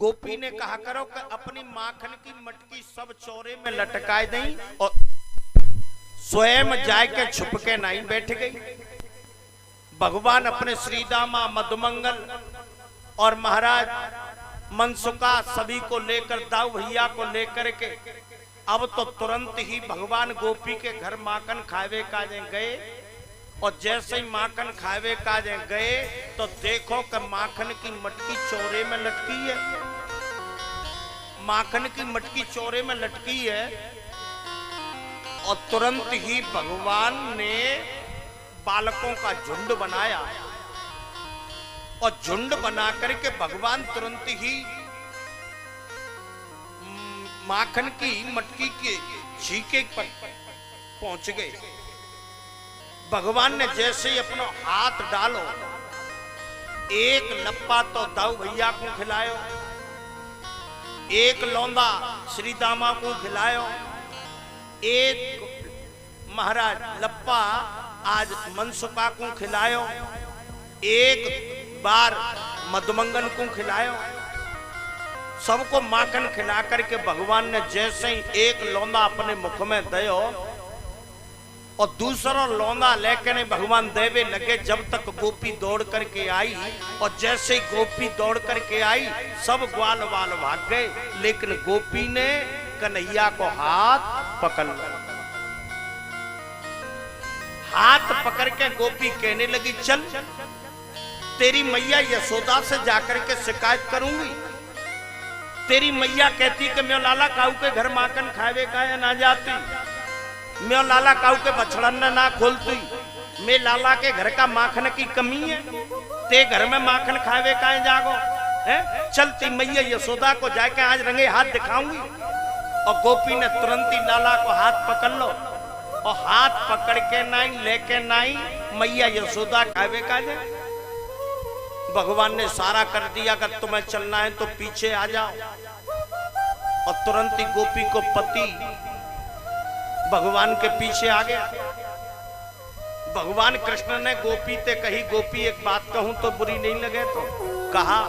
गोपी ने कहा करो कि अपनी माखन की मटकी सब चौरे में लटकाए दें और स्वयं जाके छुप के नहीं बैठ गई। भगवान अपने श्री दामा मधुमंगल और महाराज मनसुका सभी को लेकर दाऊ भैया को लेकर के अब तो तुरंत ही भगवान गोपी के घर माखन खावे काजे गए। और जैसे ही माखन खावे काजे गए तो देखो कि माखन की मटकी चौरे में लटकी है। माखन की मटकी चौरे में लटकी है और तुरंत ही भगवान ने बालकों का झुंड बनाया और झुंड बना करके भगवान तुरंत ही माखन की मटकी के छीके पर पहुंच गए। भगवान ने जैसे ही अपना हाथ डालो एक लप्पा तो दाऊ भैया को खिलायो, एक लौंदा श्री दामा को खिलायो, एक महाराज लप्पा आज मनसुका को खिलायो, एक बार मधुमंगन को खिलायो। सबको माखन खिला करके भगवान ने जैसे ही एक लौंदा अपने मुख में दयो और दूसरा लौंदा लेकर ने भगवान देवे लगे, जब तक गोपी दौड़ करके आई। और जैसे ही गोपी दौड़ करके आई सब ग्वाल वाल भाग गए, लेकिन गोपी ने कन्हैया को हाथ पकड़ लिया। हाथ पकड़ के गोपी कहने लगी, चल तेरी मैया यशोदा से जाकर के शिकायत करूंगी। तेरी मैया कहती कि मैं लाला काऊ के घर माखन खावे का ना जाती, मैं लाला काऊ के बछड़न ना खोलती, मैं लाला के घर का माखन की कमी है, ते घर में माखन खावे का जागो है। चलती मैया यशोदा को जाके आज रंगे हाथ दिखाऊंगी। और गोपी ने तुरंत ही लाला को हाथ पकड़ लो और हाथ पकड़ के नहीं लेके नहीं मैया यशोदा खावे का जाए। भगवान ने सारा कर दिया, अगर तुम्हें चलना है तो पीछे आ जाओ। और तुरंत ही गोपी को पति भगवान के पीछे आ गया। भगवान कृष्ण ने गोपी ते कही, गोपी एक बात कहूं तो बुरी नहीं लगे तो कहा,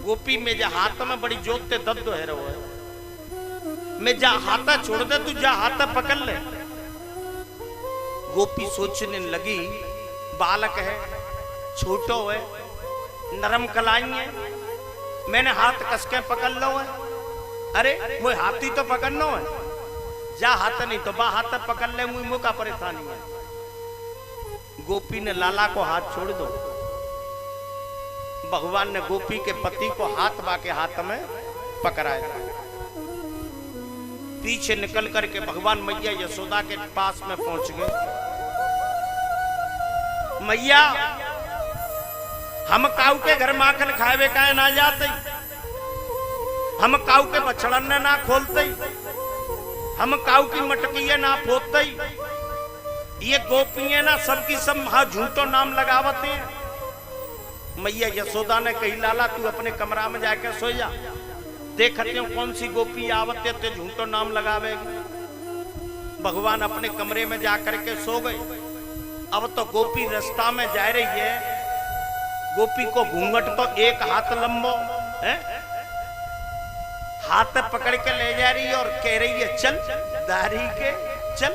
गोपी में जा हाथ में बड़ी जोत ते दर्द है रहो है, मैं जा हाथा छोड़ दे, तू जा हाथा पकड़ ले। गोपी सोचने लगी, बालक है, छोटो है, नरम कलाई है, मैंने हाथ कसके पकड़ लो है। अरे मुझे हाथी तो पकड़ना है, जा हाथ नहीं तो बा हाथ पकड़ ले, मुझे मुका परेशानी है। गोपी ने लाला को हाथ छोड़ दो। भगवान ने गोपी के पति को हाथ बाके हाथ में पकड़ाया। पीछे निकल करके भगवान मैया यशोदा के पास में पहुंच गए। मैया हम काऊ के घर माखन खावे का ना जाते, हम काऊ के बछड़न ना खोलते, हम काऊ की मटकी ना फोदते। ये गोपियां ना सबकी सब महा झूठो नाम लगावते हैं। मैया यशोदा ने कही, लाला तू अपने कमरा में जाकर सो जा, देखते हो कौन सी गोपी आवते ते झूठो नाम लगावेगी। भगवान अपने कमरे में जाकर के सो गए। अब तो गोपी रास्ता में जा रही है, गोपी को घूंघट तो एक हाथ लंबो है, हाथ पकड़ के ले जा रही है और कह रही है, चल दारी के चल।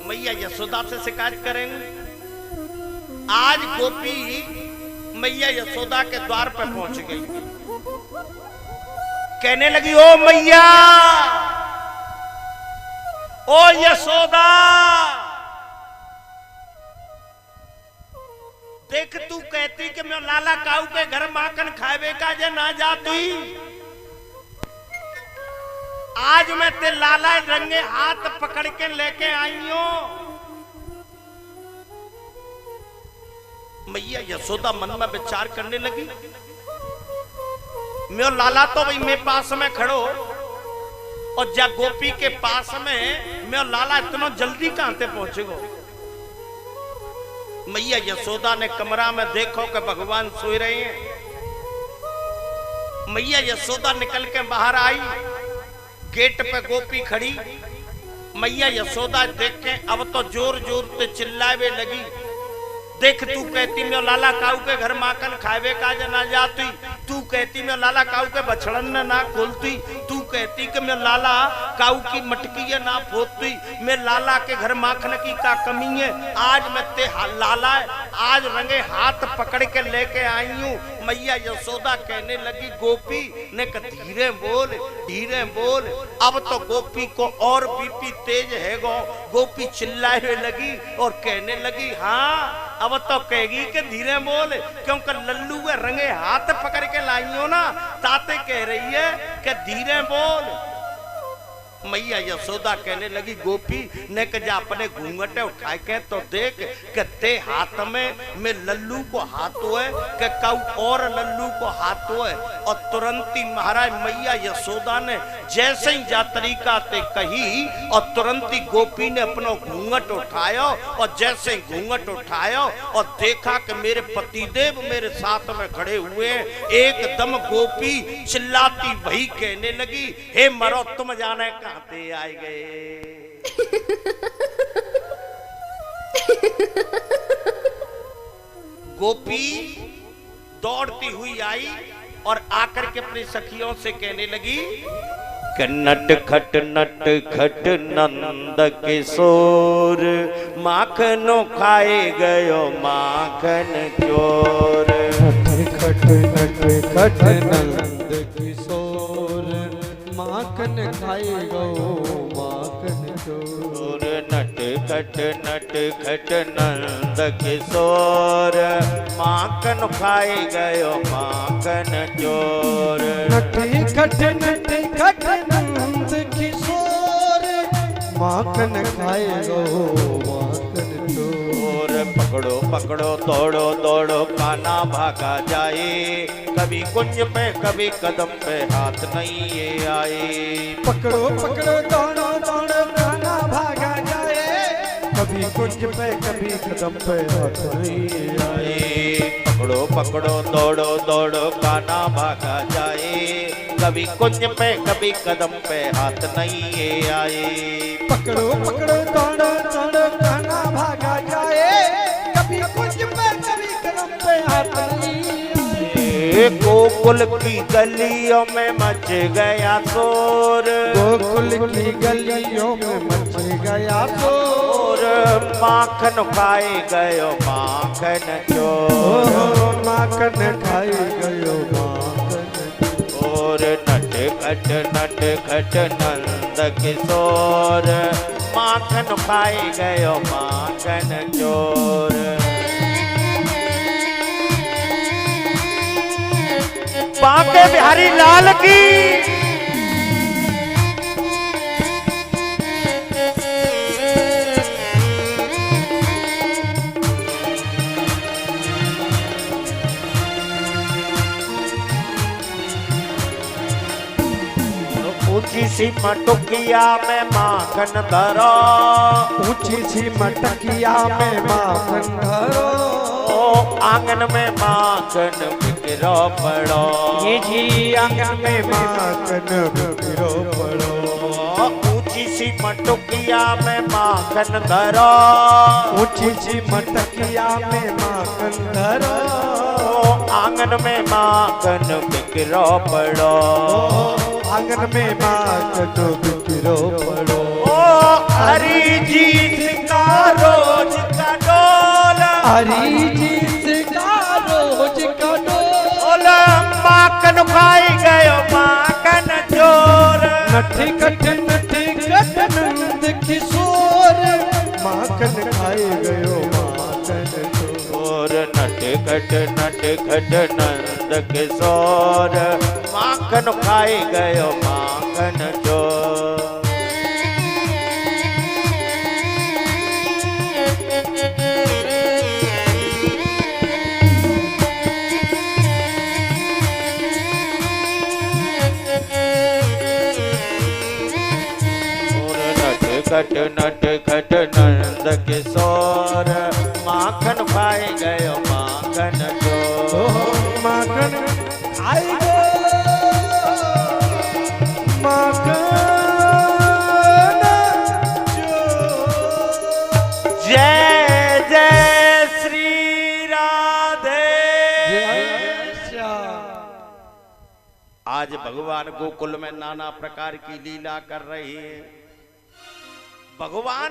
मैया यशोदा से शिकायत करेंगे। आज गोपी मैया यशोदा के द्वार पर पहुंच गई। कहने लगी, ओ मैया, ओ यशोदा, देख तू कहती कि मैं लाला काऊ के घर माखन खावे का जे ना जाती, आज मैं ते लाला रंगे हाथ पकड़ के लेके आई हूं। मैया यशोदा मन में विचार करने लगी, मैं लाला तो भाई मेरे पास में खड़ो और जा गोपी के पास में मैं लाला इतना जल्दी कहां से पहुंचेगो। मैया यशोदा ने कमरा में देखो कि भगवान सोए रहे हैं। मैया यशोदा निकल के बाहर आई, गेट पे गोपी खड़ी। मैया यशोदा देख के अब तो जोर जोर से चिल्लावे लगी, देख तू कहती मैं लाला काऊ के घर माखन खावे का ना जाती, तू कहती मैं लाला काऊ के बछड़न ने ना खोलती, तू कहती कि मैं लाला काऊ की मटकी ना फोड़ती, मैं लाला के घर माखन की का कमी है। आज मैं ते लाला आज रंगे हाथ पकड़ के लेके आई हूँ। मैया यशोदा कहने लगी गोपी ने कहा धीरे बोल धीरे बोल। अब तो गोपी को और बीपी तेज है गो। गोपी चिल्लाए लगी और कहने लगी हाँ अब तो कहेगी कि धीरे बोल, क्योंकि लल्लू के रंगे हाथ पकड़ के लाई हो ना, ताते कह रही है कि धीरे बोल। मैया यशोदा कहने लगी गोपी ने कहा अपने घूंघटे उठाए के तो देख कते हाथ में मैं लल्लू को हाथों है कि कऊ और लल्लू को हाथों है। और तुरंत ही महाराज मैया यशोदा ने जैसे ही जा तरीका ते कही और तुरंत ही गोपी ने अपना घूंघट उठाया और जैसे ही घूंघट उठाया और देखा कि मेरे पतिदेव मेरे साथ में खड़े हुए हैं। एकदम गोपी चिल्लाती वही कहने लगी हे मरो तुम जाने कहां आए गए। गोपी दौड़ती हुई आई और आकर के अपनी सखियों से कहने लगी नट खट नंद किशोर माखनो खाए गयो माखन चोर। खट नंद किशोर माखन खाए गयो माखन चोर। नट खट नंद किशोर माखन खाए गयो माखन चोर। नट खट नंद किशोर माखन खाए गयो माखन चोर। पकड़ो पकड़ो दौड़ो दौड़ो काना भागा जाए, कभी कुंज पे कभी कदम पे हाथ नहीं ये आए। पकड़ो पकड़ो दौड़ो दौड़ो काना भागा जाए, कभी कुंज पे कभी कदम पे हाथ नहीं आए। पकड़ो पकड़ो दौड़ो दौड़ो काना भागा जाए, कभी कुंज पे कभी कदम पे हाथ नहीं ये आए। पकड़ो पकड़ो दौड़ो दौड़ो काना भागा जाए, कभी कुंज पे कभी कदम पे हाथ नहीं आए। गोकुल की गलियों में मच गया शोर, गोकुल की गलियों में मच गया शोर। माखन खाए गयो माखन चोर। माखन खाए गयो माखन चोर। नट खट नंद किशोर माखन खाए गयो माखन चोर। बांके बिहारी लाल की। ऊंची सी मटुकिया में माखन धरो, ऊंची सी मटकिया में माखन धरो। आंगन में माखन बिखरो पड़ो, ये जी आंगन में माखन बिखरो पड़ो। ऊंची सी मटुकिया में माखन धरो, ऊंची सी मटकिया में माखन धरो। आंगन में माखन बिखरो पड़ो, आंगन में माखन बिखरो पड़ो। हरी जी का रोज का डोल, हरी जी का रोज का डोल। माखन खाई गयो माखन चोर। नट खट नंद किशोर माखन खाए गयो माखन चोर। नट खट नंद किशोर माखन खाए गयो माखन चोर। नट खट नंद किशोर माखन खाए गयो माखन चोर। माखन खाए गयो माखन चोर। जय जय श्री राधे। जय श्याम। आज भगवान गोकुल में नाना प्रकार की लीला कर रहे हैं। भगवान